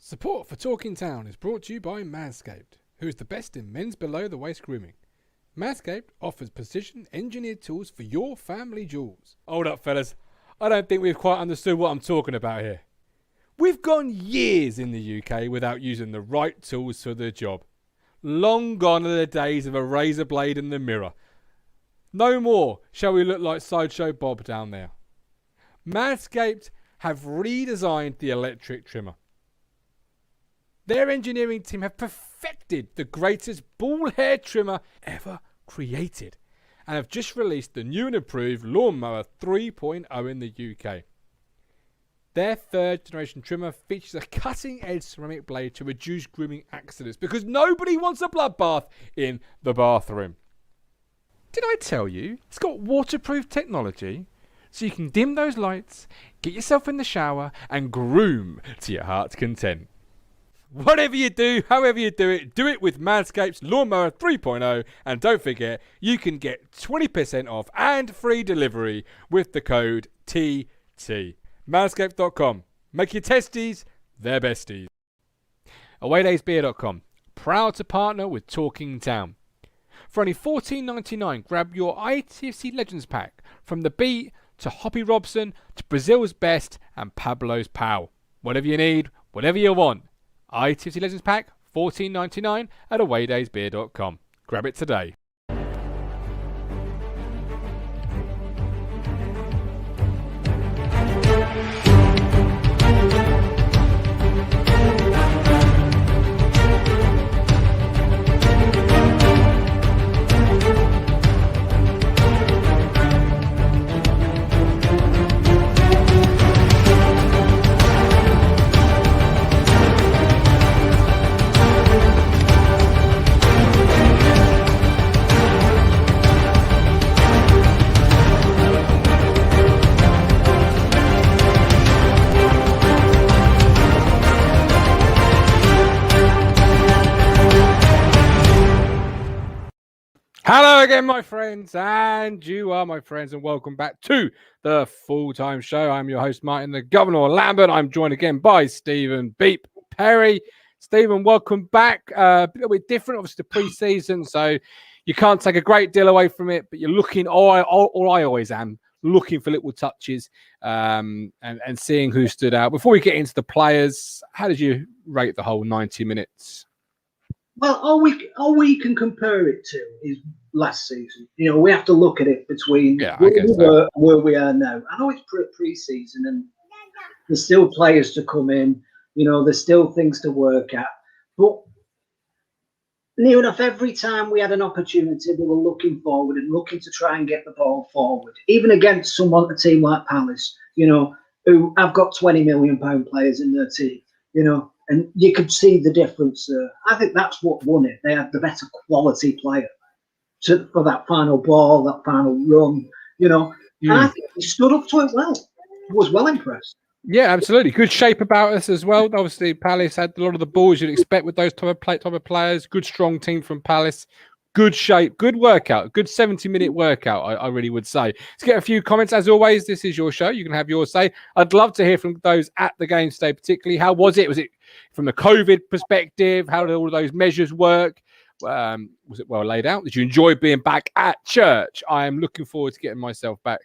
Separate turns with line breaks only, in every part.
Support for Talking Town is brought to you by Manscaped, who is the best in men's below-the-waist grooming. Manscaped offers precision-engineered tools for your family jewels. Hold up, fellas. I don't think we've quite understood what I'm talking about here. We've gone years in the UK without using the right tools for the job. Long gone are the days of a razor blade in the mirror. No more shall we look like Sideshow Bob down there. Manscaped have redesigned the electric trimmer. Their engineering team have perfected the greatest ball hair trimmer ever created and have just released the new and improved Lawnmower 3.0 in the UK. Their third generation trimmer features a cutting edge ceramic blade to reduce grooming accidents because nobody wants a bloodbath in the bathroom. Did I tell you it's got waterproof technology so you can dim those lights, get yourself in the shower and groom to your heart's content? Whatever you do, however you do it with Manscaped's Lawnmower 3.0, and don't forget, you can get 20% off and free delivery with the code TT. Manscaped.com. Make your testes their besties. AwayDaysBeer.com. Proud to partner with Talking Town. For only $14.99, grab your ITFC Legends Pack from the Beat to Hoppy Robson to Brazil's Best and Pablo's Pal. Whatever you need, whatever you want. ITFC Legends Pack, $14.99 at AwayDaysBeer.com. Grab it today. Hello again, my friends, and you are my friends, and welcome back to the Full-Time Show. I'm your host, Martin the Governor Lambert. I'm joined again by Stephen Beep Perry. Stephen, welcome back. A little bit different, obviously, the pre-season, so you can't take a great deal away from it, but you're looking, I always am, looking for little touches and seeing who stood out. Before we get into the players, how did you rate the whole 90 minutes?
Well, all we can compare it to is last season. You know, we have to look at it between where we are now. I know it's pre-season and there's still players to come in. You know, there's still things to work at. But near enough, every time we had an opportunity, they were looking forward and looking to try and get the ball forward. Even against someone, a team like Palace, you know, who have got £20 million players in their team, you know. And you could see the difference there. I think that's what won it. They had the better quality player for that final ball, that final run, you know. And I think he stood up to it well. I was well impressed.
Yeah, absolutely. Good shape about us as well. Obviously, Palace had a lot of the balls you'd expect with those type of players. Good, strong team from Palace. Good shape, good workout, good 70-minute workout, I really would say. Let's get a few comments. As always, this is your show. You can have your say. I'd love to hear from those at the game today, particularly. How was it? Was it from the COVID perspective? How did all of those measures work? Was it well laid out? Did you enjoy being back at church? I am looking forward to getting myself back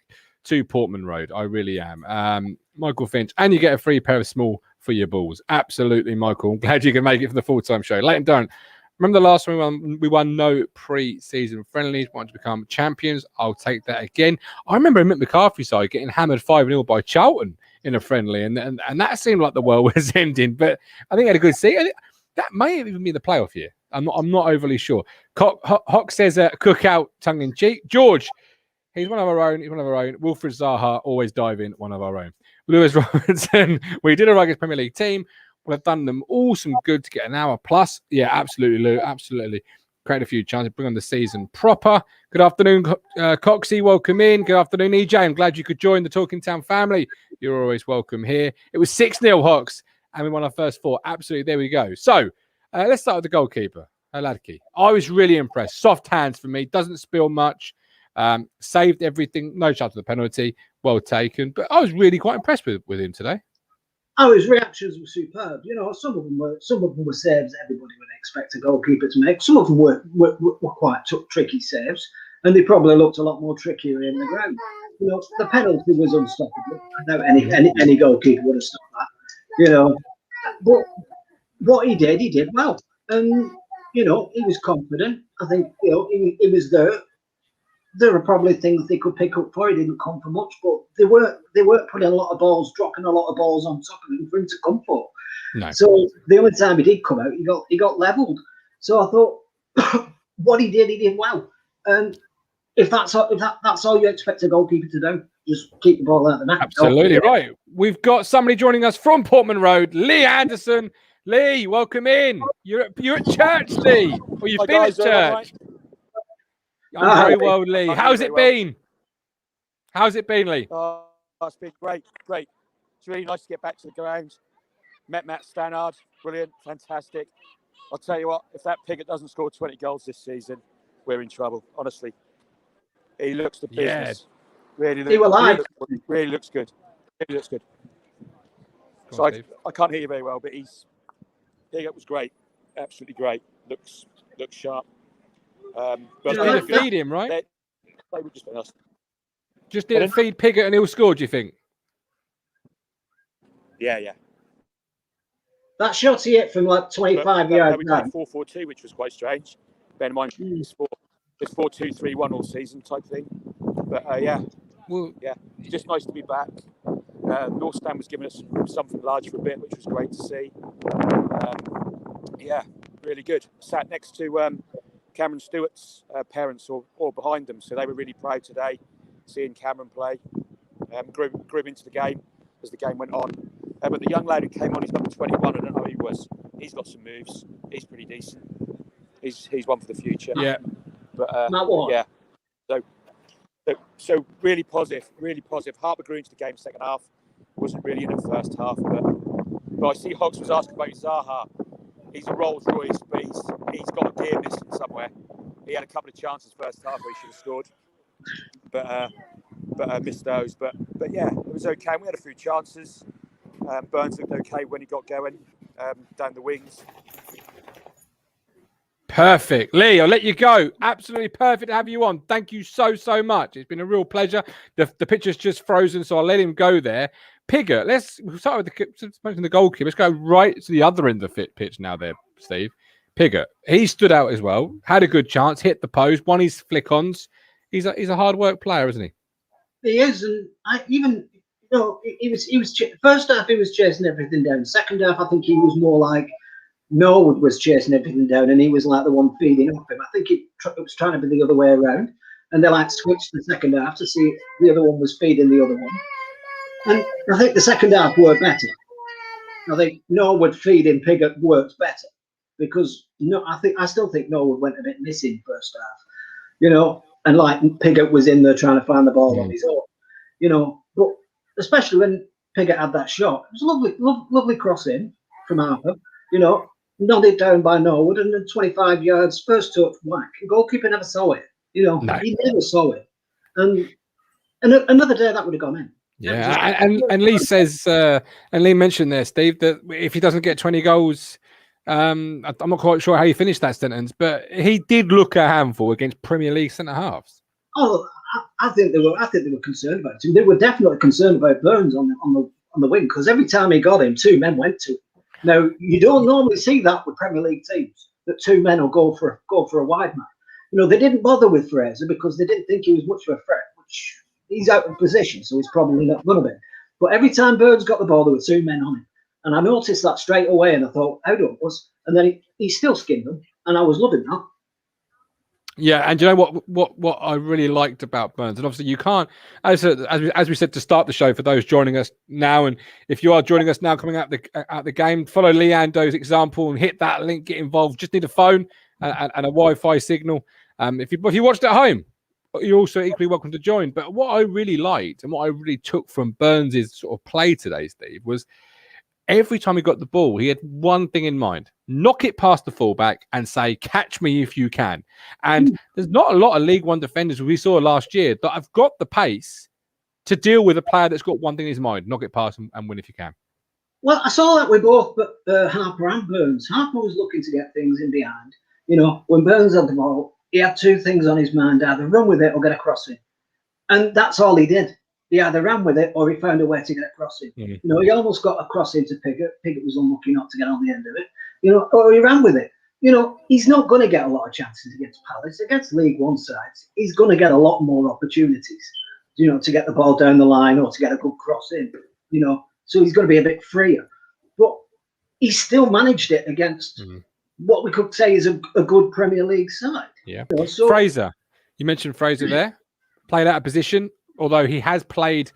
to Portman Road. I really am. Michael Finch, and you get a free pair of small for your balls. Absolutely, Michael. I'm glad you can make it for the full-time show. Leighton Durrant. Remember the last one we won no pre-season friendlies, wanted to become champions. I'll take that again. I remember Mick McCarthy side getting hammered 5-0 by Charlton in a friendly, and that seemed like the world was ending. But I think I had a good season. That may have even been the playoff year. I'm not overly sure. Hock says cookout tongue in cheek. George, he's one of our own. Wilfred Zaha always diving, one of our own. Lewis Robinson, we did a rugged Premier League team. We'll have done them all some good to get an hour plus. Yeah, absolutely, Lou. Absolutely. Create a few chances, bring on the season proper. Good afternoon, Coxie. Welcome in. Good afternoon, EJ. I'm glad you could join the Talking Town family. You're always welcome here. It was 6-0 Hawks, and we won our first 4. Absolutely. There we go. So let's start with the goalkeeper, Ladke. I was really impressed. Soft hands for me. Doesn't spill much. Saved everything. No chance of the penalty. Well taken. But I was really quite impressed with him today.
Oh, his reactions were superb. You know, some of them were saves everybody would expect a goalkeeper to make. Some of them were quite tricky saves, and they probably looked a lot more trickier in the ground. You know, the penalty was unstoppable. I know any goalkeeper would have stopped that. You know, but what he did well, and you know, he was confident. I think he was there. There are probably things they could pick up for. He didn't come for much, but they weren't putting a lot of balls, dropping a lot of balls on top of him for him to come for.
No.
So the only time he did come out, he got levelled. So I thought what he did well. And if that's all you expect a goalkeeper to do, just keep the ball out of the net.
Absolutely right. We've got somebody joining us from Portman Road, Lee Anderson. Lee, welcome in. You're at church, Lee. Or you've been at church. I'm very well, Lee. How's it been? How's it been, Lee?
Oh, it's been great. It's really nice to get back to the ground. Met Matt Stannard. Brilliant. Fantastic. I'll tell you what, if that Piggott doesn't score 20 goals this season, we're in trouble, honestly. He looks the business. Yeah. Really looks good. Really looks good. So I can't hear you very well, but Piggott was great. Absolutely great. Looks sharp.
But didn't feed him, right?
They were just us.
Just didn't feed Piggott and he'll score, do you think?
Yeah.
That shot he hit from like 25 yards.
We played 4-4-2, which was quite strange. Bear in mind, it's 4-2-3-1 all season type thing. But it's just nice to be back. North Stand was giving us something large for a bit, which was great to see. Really good. Sat next to Cameron Stewart's parents or behind them, so they were really proud today seeing Cameron play. Grew into the game as the game went on. But the young lad who came on, he's number 21. I don't know who he was. He's got some moves. He's pretty decent. He's one for the future.
Yeah.
But
yeah. So really positive. Harper grew into the game second half. Wasn't really in the first half, but I see Hogs was asking about Zaha. He's a Rolls Royce, but he's got a gear missing somewhere. He had a couple of chances first half where he should have scored, but missed those. But yeah, it was okay. We had a few chances. Burns looked okay when he got going down the wings.
Perfect. Lee, I'll let you go. Absolutely perfect to have you on. Thank you so much. It's been a real pleasure. The picture's just frozen, so I'll let him go there. Piggott, we'll start with the goalkeeper. Let's go right to the other end of the pitch now there, Steve. Piggott, he stood out as well. Had a good chance, hit the post, won his flick-ons. He's a hard work player, isn't he?
He is, and he was first half he was chasing everything down. Second half, I think he was more like Norwood was chasing everything down, and he was like the one feeding off him. I think it was trying to be the other way around, and they switched the second half to see if the other one was feeding the other one. And I think the second half worked better. I think Norwood feeding Piggott worked better because I still think Norwood went a bit missing first half, and like Piggott was in there trying to find the ball on his own, but especially when Piggott had that shot, it was a lovely cross in from Harper, nodded down by Norwood, and then 25 yards, first touch, whack. The goalkeeper never saw it. He never saw it. And another day that would have gone in.
Yeah, and Lee says, and Lee mentioned there, Steve, that if he doesn't get 20 goals, I'm not quite sure how he finished that sentence, but he did look a handful against Premier League centre halves.
Oh, I think they were concerned about him. They were definitely concerned about Burns on the wing because every time he got him, two men went to him. Now you don't normally see that with Premier League teams that two men will go for a wide man. They didn't bother with Fraser because they didn't think he was much of a threat. Which he's out of position, so he's probably not going to be. But every time Burns got the ball, there were two men on him, and I noticed that straight away. And I thought, how do it was? And then he still skinned them, and I was loving that.
Yeah, and you know what I really liked about Burns, and obviously you can't, as we said to start the show, for those joining us now, and if you are joining us now coming out the game, follow Leando's example and hit that link, get involved. Just need a phone and a Wi-Fi signal. If you watched at home, you're also equally welcome to join. But what I really liked and what I really took from Burns' sort of play today, Steve, was every time he got the ball, he had one thing in mind: knock it past the fullback and say, catch me if you can. And there's not a lot of League One defenders we saw last year that have got the pace to deal with a player that's got one thing in his mind: knock it past and win if you can.
Well, I saw that with both Harper and Burns. Harper was looking to get things in behind. You know, when Burns had the ball, he had two things on his mind: either run with it or get a crossing. And that's all he did. He either ran with it or he found a way to get a crossing. You know, he almost got a crossing to Piggott. Piggott was unlucky not to get on the end of it. You know, or he ran with it. You know, he's not going to get a lot of chances against Palace. Against League One sides, he's going to get a lot more opportunities, you know, to get the ball down the line or to get a good cross in, you know. So he's going to be a bit freer. But he still managed it against what we could say is a good Premier League side.
Yeah.
You know, so
Fraser, you mentioned Fraser there. Played out of position, although he has played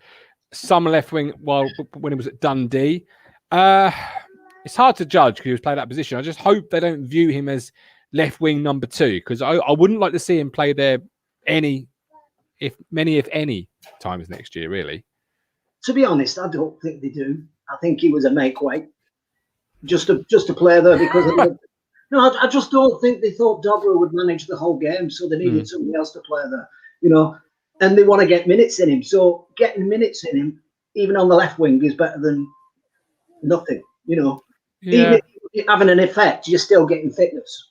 some left wing when he was at Dundee. It's hard to judge because he was played out of position. I just hope they don't view him as left wing number 2, because I wouldn't like to see him play there if any times next year, really.
To be honest, I don't think they do. I think he was a make weight just to play there because of the, no, I just don't think they thought Dobra would manage the whole game, so they needed somebody else to play there, you know, and they want to get minutes in him. So getting minutes in him, even on the left wing, is better than nothing, you know. Yeah. Even if you're having an effect, you're still getting fitness,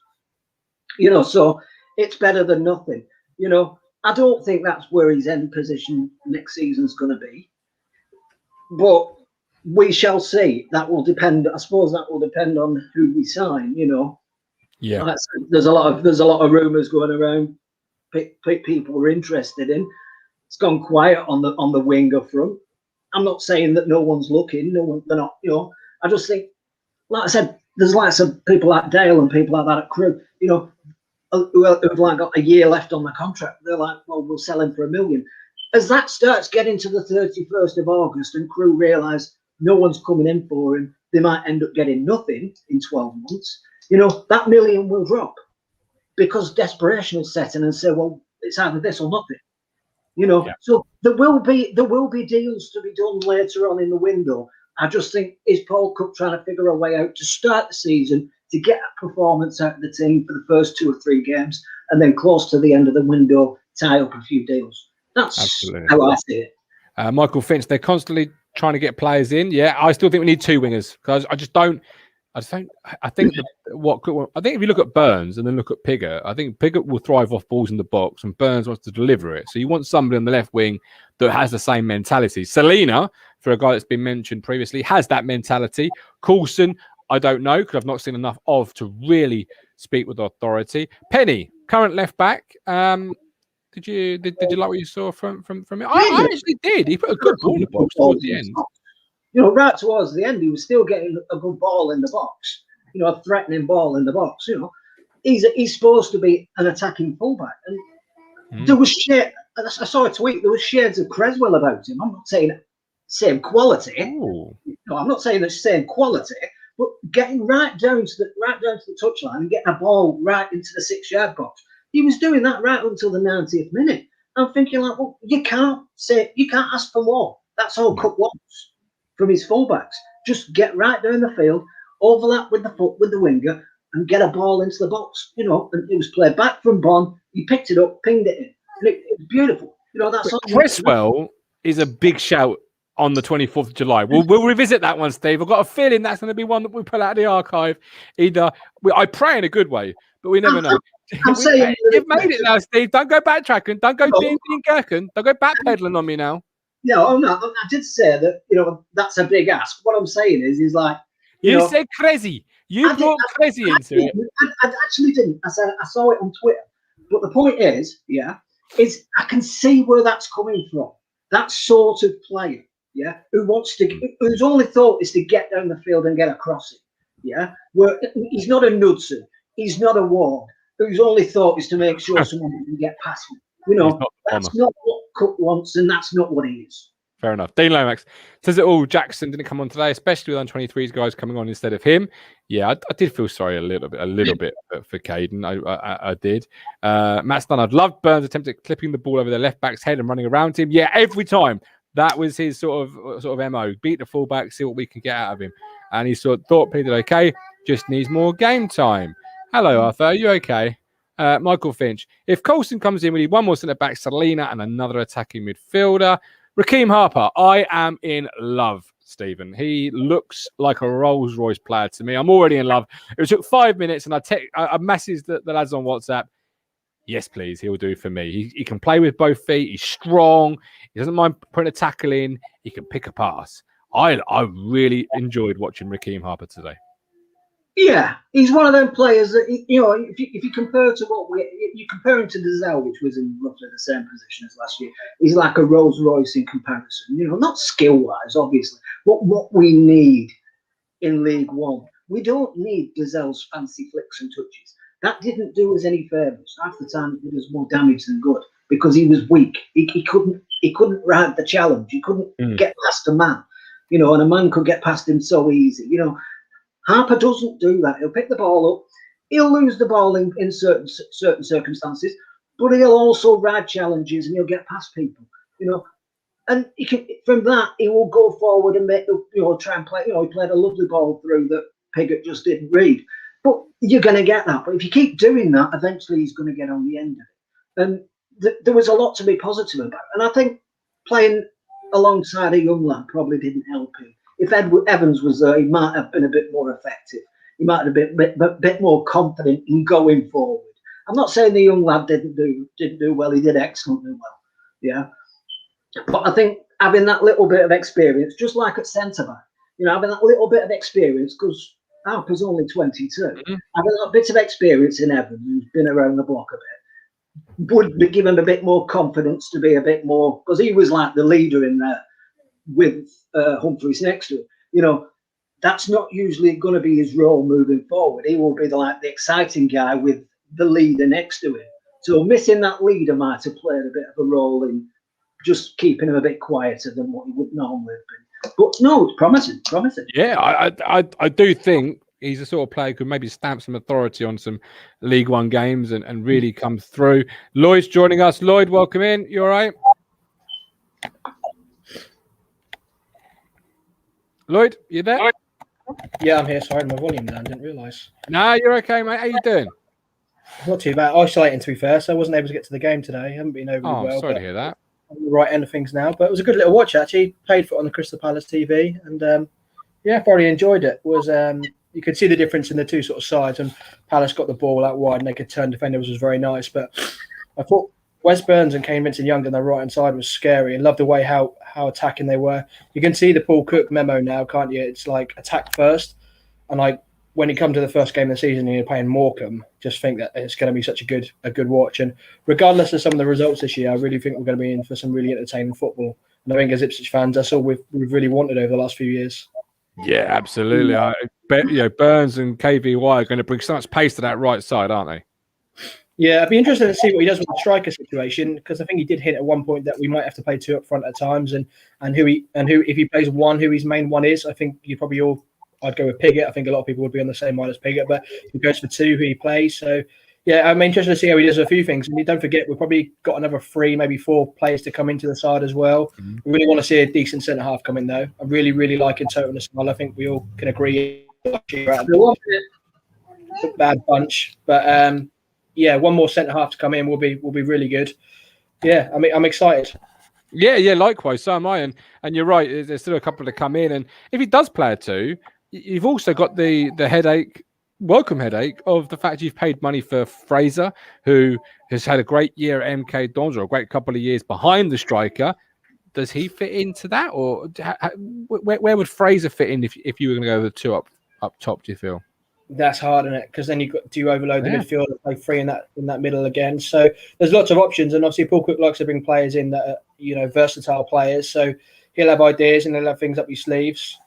you know, so it's better than nothing, you know. I don't think that's where his end position next season's going to be, but we shall see. That will depend. I suppose that will depend on who we sign, you know.
Yeah,
there's a lot of rumours going around. People are interested in. It's gone quiet on the winger front. I'm not saying that no one's looking. They're not. You know, I just think, like I said, there's lots of people like Dale and people like that at Crew, you know, who've like got a year left on the contract. They're like, well, we'll sell him for $1 million. As that starts getting to the 31st of August and Crew realise no one's coming in for him, they might end up getting nothing in 12 months. You know, that $1 million will drop because desperation will set in and say, well, it's either this or nothing. You know, so there will be deals to be done later on in the window. I just think is Paul Cook trying to figure a way out to start the season to get a performance out of the team for the first 2 or 3 games, and then close to the end of the window, tie up a few deals. That's absolutely how I see it.
Michael Finch, they're constantly trying to get players in. Yeah, I still think we need 2 wingers because I think if you look at Burns and then look at Piggott, I think Piggott will thrive off balls in the box and Burns wants to deliver it. So you want somebody on the left wing that has the same mentality. Selena, for a guy that's been mentioned previously, has that mentality. Coulson, I don't know because I've not seen enough of to really speak with authority. Penny, current left back. Did you like what you saw from him? I actually did. He put a good ball in the box towards the end.
You know, right towards the end, he was still getting a good ball in the box. You know, a threatening ball in the box. You know, he's supposed to be an attacking fullback, and there was shade. I saw a tweet. There was shades of Creswell about him. I'm not saying same quality. No, I'm not saying the same quality, but getting right down to the touchline and getting a ball right into the 6-yard box. He was doing that right until the 90th minute. I'm thinking like, well, you can't ask for more. That's all Cook wants from his fullbacks. Just get right down the field, overlap with the winger, and get a ball into the box. You know, and it was played back from Bond. He picked it up, pinged it in, and it was beautiful. You know, that's
Cresswell is a big shout on the 24th of July. We'll revisit that one, Steve. I've got a feeling that's going to be one that we pull out of the archive. I pray in a good way, but we never know. You've made it now, Steve. Don't go backtracking. Don't go being Gherkin. Don't go backpedaling on me now.
No, I'm not. I did say that, you know, that's a big ask. What I'm saying is like...
You said crazy. You brought crazy into it.
I actually didn't. I saw it on Twitter. But the point is I can see where that's coming from. That sort of player, whose only thought is to get down the field and get a crossing, where he's not a Knudsen, he's not a Ward, whose only thought is to make sure someone can get past him. You know, that's not what Cook wants, and that's not what he is.
Fair enough. Dean Lomax says it all. Jackson didn't come on today, especially with under-23s guys coming on instead of him. Yeah, I did feel sorry a little bit for Caden. I did. Matt Stannard loved Burns' attempt at clipping the ball over the left back's head and running around him. Yeah, every time. That was his sort of MO. Beat the fullback, see what we can get out of him. And he thought Peter okay, just needs more game time. Hello, Arthur. Are you okay? Michael Finch. If Coulson comes in, we need one more centre back, Salina, and another attacking midfielder. Raheem Harper, I am in love. Stephen. He looks like a Rolls Royce player to me. I'm already in love. It took 5 minutes, and I messaged the lads on WhatsApp. Yes, please. He'll do for me. He can play with both feet. He's strong. He doesn't mind putting a tackle in. He can pick a pass. I really enjoyed watching Raheem Harper today.
Yeah, he's one of them players that, you know, if you compare to you compare him to Dazelle, which was in roughly the same position as last year, he's like a Rolls Royce in comparison. You know, not skill wise, obviously, but what we need in League One. We don't need Dazelle's fancy flicks and touches. That didn't do us any favours. Half the time, it was more damage than good because he was weak. He couldn't ride the challenge. He couldn't get past a man, you know, and a man could get past him so easy, you know. Harper doesn't do that. He'll pick the ball up. He'll lose the ball in certain circumstances, but he'll also ride challenges and he'll get past people, you know. And he can, from that, he will go forward and make, you know, try and play. You know, he played a lovely ball through that Piggott just didn't read. But you're going to get that. But if you keep doing that, eventually he's going to get on the end of it. And there was a lot to be positive about. And I think playing alongside a young lad probably didn't help him. If Evans was there, he might have been a bit more effective. He might have been a bit more confident in going forward. I'm not saying the young lad didn't do well. He did excellently well. Yeah. But I think having that little bit of experience, just like at centre-back, you know, having that little bit of experience, because Harper's only 22, having a bit of experience in Evans, who's been around the block a bit, would give him a bit more confidence to be a bit more, because he was like the leader in there with Humphreys next to him. You know, that's not usually going to be his role moving forward. He will be the exciting guy with the leader next to him. So missing that leader might have played a bit of a role in just keeping him a bit quieter than what he would normally have been. But no, it's promising.
Yeah, I do think he's a sort of player who could maybe stamp some authority on some League One games and really come through. Lloyd's joining us. Lloyd, welcome in. You all right? Lloyd, you there?
Yeah, I'm here. Sorry, my volume down. Didn't realise.
No, you're okay, mate. How you doing?
Not too bad. Isolating, to be fair, so I wasn't able to get to the game today. I haven't been overly well.
Sorry to hear that.
I'm on the right end of things now, but it was a good little watch, actually. Paid for it on the Crystal Palace TV, and yeah, thoroughly enjoyed it. You could see the difference in the two sort of sides, and Palace got the ball out wide and they could turn defenders, was very nice. But I thought Wes Burns and Kane Vincent-Young on the right-hand side was scary, and loved the way how attacking they were. You can see the Paul Cook memo now, can't you? It's like attack first. And like when you come to the first game of the season and you're playing Morecambe, just think that it's going to be such a good watch. And regardless of some of the results this year, I really think we're going to be in for some really entertaining football. And I think as Ipswich fans, that's all we've really wanted over the last few years.
Yeah, absolutely. I bet, you know, Burns and KVY are going to bring so much pace to that right side, aren't they?
Yeah, I'd be interested to see what he does with the striker situation, because I think he did hint at one point that we might have to play two up front at times, and who if he plays one, who his main one is. I think you probably all, I'd go with Piggott. I think a lot of people would be on the same line as Piggott, but if he goes for two, who he plays. So yeah, I'm interested to see how he does a few things. And don't forget, we've probably got another 3, maybe 4 players to come into the side as well. We really want to see a decent centre half come in, though. I really, really like in total as well. I think we all can agree. It's a bad bunch, but yeah, one more centre half to come in will be really good. Yeah, I mean, I'm excited.
Yeah, likewise. So am I. And you're right. There's still a couple to come in. And if he does play a 2, you've also got the welcome headache of the fact you've paid money for Fraser, who has had a great year at MK Dons, or a great couple of years behind the striker. Does he fit into that, or where would Fraser fit in if you were going to go with the 2 up top? Do you feel?
That's hard, isn't it? Because then do you overload the midfield and play 3 in that middle again? So there's lots of options, and obviously Paul Cook likes to bring players in that are, you know, versatile players. So he'll have ideas and he'll have things up his sleeves.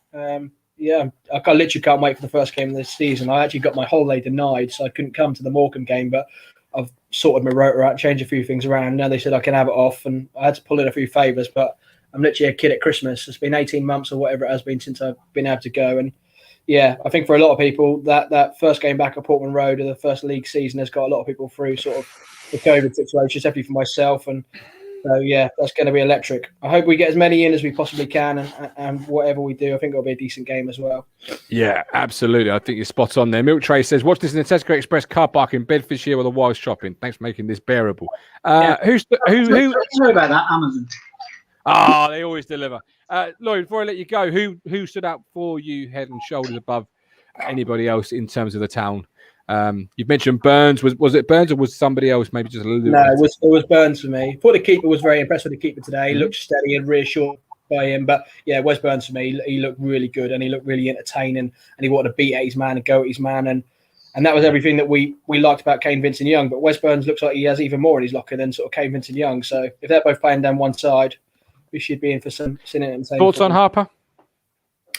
Yeah, I literally can't wait for the first game of this season. I actually got my holiday denied, so I couldn't come to the Morecambe game, but I've sorted my rotor out, changed a few things around. Now they said I can have it off, and I had to pull in a few favours, but I'm literally a kid at Christmas. It's been 18 months or whatever it has been since I've been able to go, and yeah, I think for a lot of people, that first game back at Portman Road or the first league season has got a lot of people through sort of the COVID situation, especially for myself. And so, yeah, that's going to be electric. I hope we get as many in as we possibly can, and whatever we do, I think it'll be a decent game as well.
Yeah, absolutely. I think you're spot on there. Milk Tray says, watch this in the Tesco Express car park in Bedfordshire with a while shopping. Thanks for making this bearable.
Sorry about that, Amazon.
Ah, they always deliver. Lloyd, before I let you go, who stood out for you head and shoulders above anybody else in terms of the town? You've mentioned Burns. Was it Burns or was somebody else maybe just a little bit?
No, it was Burns for me. I thought the keeper was very impressed with the keeper today. He looked steady and reassured by him. But yeah, Wes Burns for me. He looked really good and he looked really entertaining and he wanted to beat at his man and go at his man. And that was everything that we liked about Kane Vincent-Young. But Wes Burns looks like he has even more in his locker than sort of Kane Vincent-Young. So if they're both playing down one side, we should be in for some entertainment.
Thoughts on Harper?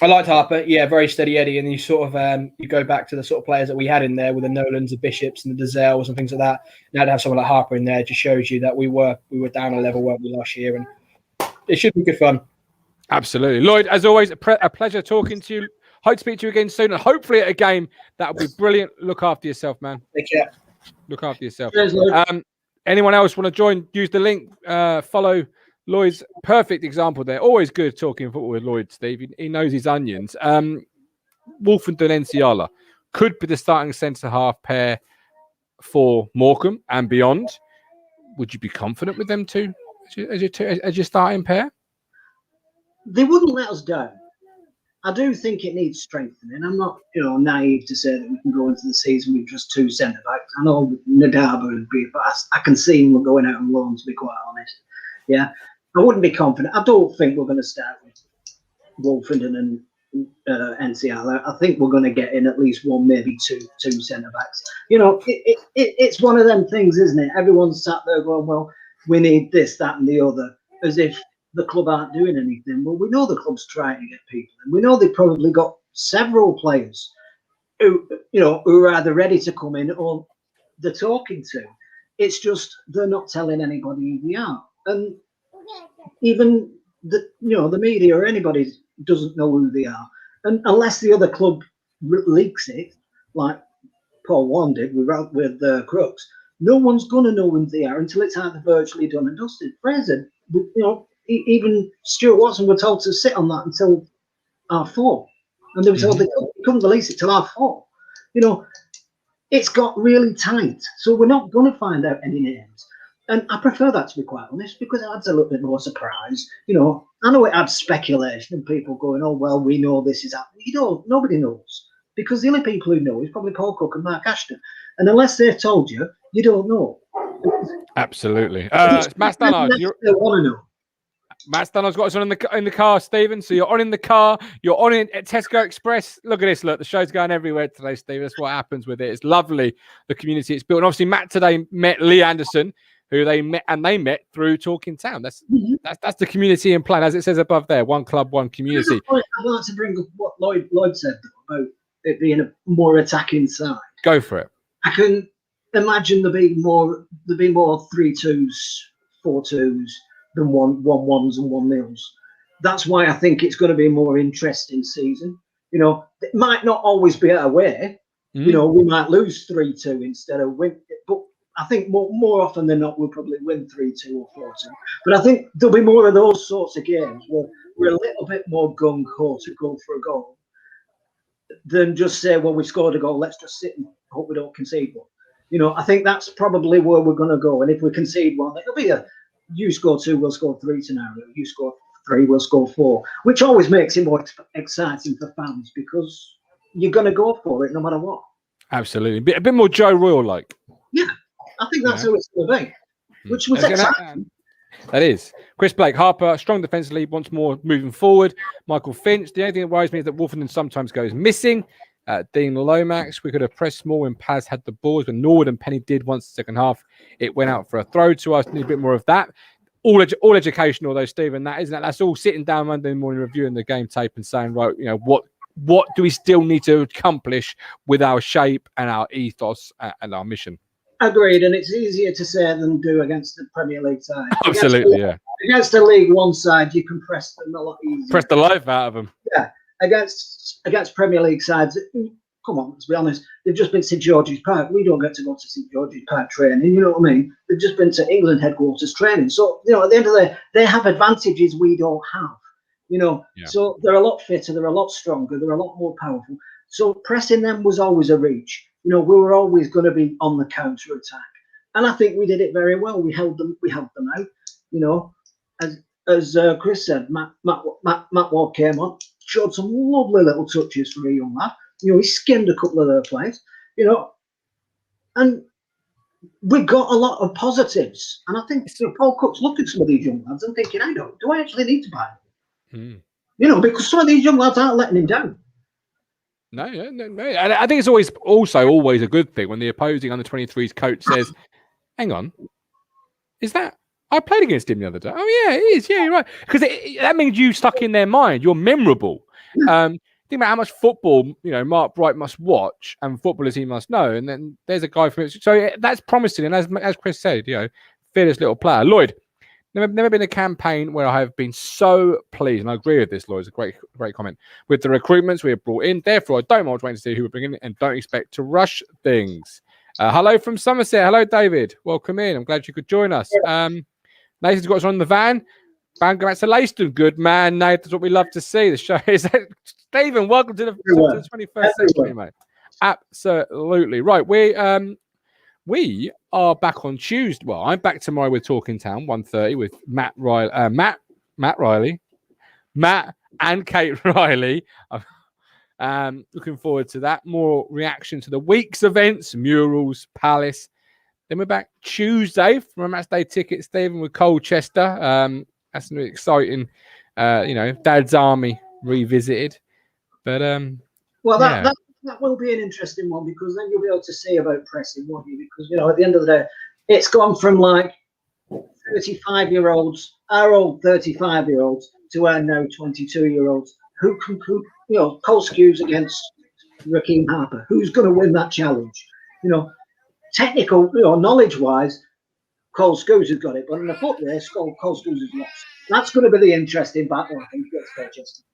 I liked Harper. Yeah, very steady Eddie. And you sort of you go back to the sort of players that we had in there with the Nolans, the Bishops, and the Dazelles and things like that. Now to have someone like Harper in there just shows you that we were down a level, weren't we, last year? And it should be good fun.
Absolutely, Lloyd. As always, a pleasure talking to you. Hope to speak to you again soon, and hopefully at a game that will be brilliant. Look after yourself, man.
Take care.
Look after yourself.
Cheers, Lloyd.
Anyone else want to join? Use the link. Follow Lloyd's perfect example there. Always good talking football with Lloyd, Steve. He knows his onions. Wolfenden Enciala could be the starting centre-half pair for Morecambe and beyond. Would you be confident with them two as your starting pair?
They wouldn't let us down. I do think it needs strengthening. I'm not, naive to say that we can go into the season with just two centre backs. I know Nadaba would be, but I can see him going out on loan, to be quite honest. Yeah, I wouldn't be confident. I don't think we're going to start with Wolfenden and NCL. I think we're going to get in at least one, maybe two centre backs. It's one of them things, isn't it? Everyone's sat there going, well, we need this, that, and the other, as if the club aren't doing anything. Well, we know the club's trying to get people, and we know they've probably got several players who are either ready to come in or they're talking to. It's just they're not telling anybody who they are, and even the media or anybody doesn't know who they are, and unless the other club leaks it, like Paul Warne did with Crooks, no one's going to know who they are until it's either virtually done and dusted. Fraser, even Stuart Watson were told to sit on that until R4, and they were told they couldn't release it till R4. It's got really tight, so we're not going to find out any names. And I prefer that, to be quite honest, because it adds a little bit more surprise. I know it adds speculation and people going, oh, well, we know this is happening. Nobody knows, because the only people who know is probably Paul Cook and Mark Ashton. And unless they've told you, you don't know.
Absolutely. Matt Stannard,
they want to know.
Matt Stannard's got us on in the car, Stephen. So you're on in the car. You're on in at Tesco Express. Look at this. Look, the show's going everywhere today, Stephen. That's what happens with it. It's lovely, the community it's built. And obviously, Matt today met Lee Anderson, who they met through Talking Town. That's the community in plan, as it says above there. One club, one community.
I'd like to bring up what Lloyd said about it being a more attacking side.
Go for it.
I can imagine there being more 3-2s, 4-2s than 1-1s and 1-0s. That's why I think it's going to be a more interesting season. It might not always be our way. We might lose 3-2 instead of win, but I think more often than not, we'll probably win 3-2 or 4-2. But I think there'll be more of those sorts of games where we're a little bit more gung-ho to go for a goal than just say, well, we scored a goal, let's just sit and hope we don't concede one. I think that's probably where we're going to go. And if we concede one, it'll be you score 2, we'll score 3 scenario. You score 3, we'll score 4, which always makes it more exciting for fans because you're going to go for it no matter what.
Absolutely. A bit more Joe Royal-like.
Yeah. I think that's how it's going to be, which was exciting.
That is. Chris Blake, Harper, strong defensively, wants more moving forward. Michael Finch, the only thing that worries me is that Wolfenden sometimes goes missing. Dean Lomax, we could have pressed more when Paz had the balls, when Norwood and Penny did once the second half. It went out for a throw to us. Need a bit more of that. All educational, though, Stephen. That isn't it? That's all sitting down Monday morning, reviewing the game tape and saying, right, what do we still need to accomplish with our shape and our ethos and our mission?
Agreed, and it's easier to say than do against the Premier League side.
Absolutely,
Against the League One side, you can press them a lot easier.
Press the life out of them.
Yeah, against Premier League sides, come on, let's be honest, they've just been to St George's Park. We don't get to go to St George's Park training, you know what I mean? They've just been to England headquarters training. So, at the end of the day, they have advantages we don't have, So they're a lot fitter, they're a lot stronger, they're a lot more powerful. So pressing them was always a reach. We were always going to be on the counter attack, and I think we did it very well. We held them out, as as Chris said, Matt Ward came on, showed some lovely little touches for a young lad. You know, he skimmed a couple of their plays. You know, and we've got a lot of positives. And I think Paul Cook's looking at some of these young lads and thinking, do I actually need to buy them? You know, because some of these young lads aren't letting him down.
No. And I think it's always a good thing when the opposing under-23s coach says, hang on, is that... I played against him the other day. Oh, yeah, it is. Yeah, you're right. Because that means you stuck in their mind. You're memorable. Think about how much football, you know, Mark Bright must watch and footballers he must know. And then there's a guy from it. So that's promising. And as Chris said, you know, fearless little player. Lloyd, never been a campaign where I have been so pleased. And I agree with this, Lloyd. It's a great comment. With the recruitments we have brought in. Therefore, I don't mind waiting to see who we're bringing in and don't expect to rush things. Hello from Somerset. Hello, David. Welcome in. I'm glad you could join us. Nathan's got us on the van. Go back to Leiston. Good man, Nathan. That's what we love to see. The show is Stephen. Welcome to the 21st century, mate. Absolutely right. We are back on Tuesday. Well, I'm back tomorrow with Talking Town 1:30 with Matt Riley, Matt and Kate Riley. Looking forward to that. More reaction to the week's events, Murals, Palace. Then we're back Tuesday from a match day ticket, Stephen, with Colchester. That's an exciting, you know, Dad's Army revisited. But
that will be an interesting one because then you'll be able to see about pressing, won't you? Because, you know, at the end of the day, it's gone from like 35-year-olds, our old 35-year-olds, to our now 22-year-olds who you know, Cole Skews against Raheem Harper. Who's going to win that challenge? You know. Technical, you know, knowledge-wise, Cole Scoos has got it, but in the foot race, Cole Scoos has lost. That's going to be the interesting battle, I think, against Colchester.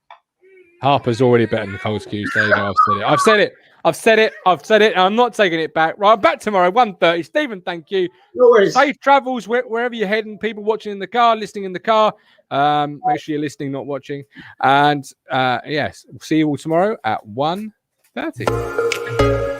Harper's already better than Cole Skews. There you go. I've said it. And I'm not taking it back. Right, I'm back tomorrow, 1:30. Stephen, thank you.
No worries.
Safe travels wherever you're heading. People watching in the car, listening in the car. Make sure you're listening, not watching. And yes, we'll see you all tomorrow at 1:30.